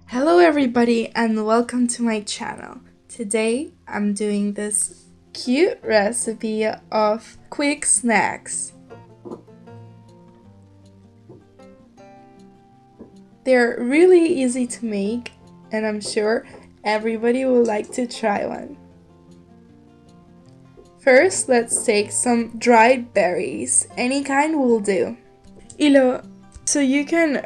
Hello everybody and welcome to my channel. Today I'm doing this cute recipe of quick snacks. They're really easy to make and I'm sure everybody would like to try one. First, let's take some dried berries. Any kind will do. So you can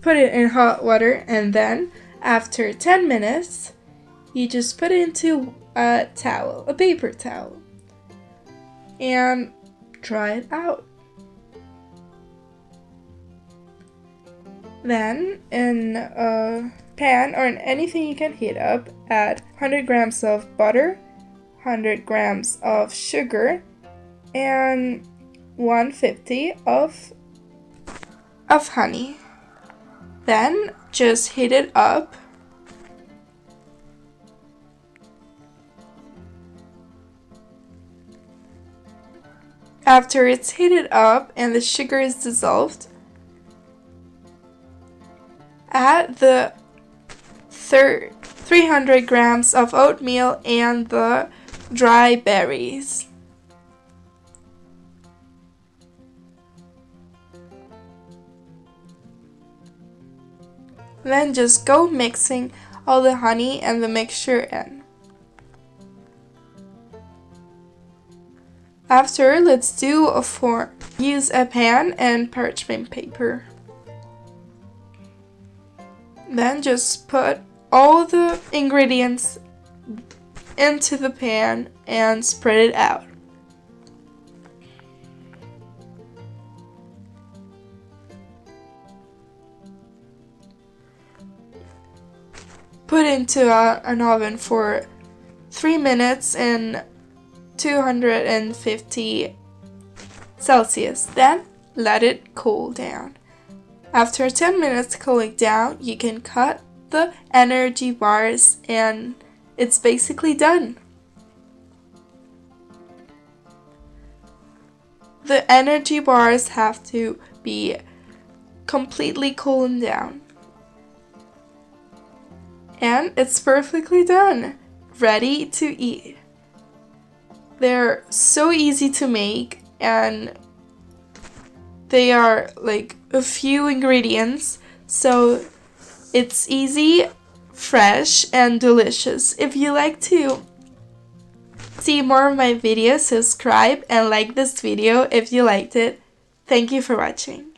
put it in hot water and then after 10 minutes you just put it into a towel, a paper towel, and dry it out. Then in a pan or in anything you can heat up, add 100 grams of butter, 100 grams of sugar, and 150 of honey. Then just heat it up. After it's heated up and the sugar is dissolved, add the 300 grams of oatmeal and the dry berries. Then just go mixing all the honey and the mixture in. After, let's do a form. Use a pan and parchment paper. Then just put all the ingredients into the pan and spread it out. Put into an oven for 3 minutes in 250 Celsius. Then let it cool down. After 10 minutes cooling down, you can cut the energy bars and it's basically done. The energy bars have to be completely cooling down. And it's perfectly done, ready to eat. They're so easy to make and they are like a few ingredients, so it's easy, fresh, and delicious. If you like to see more of my videos, subscribe and like this video if you liked it. Thank you for watching.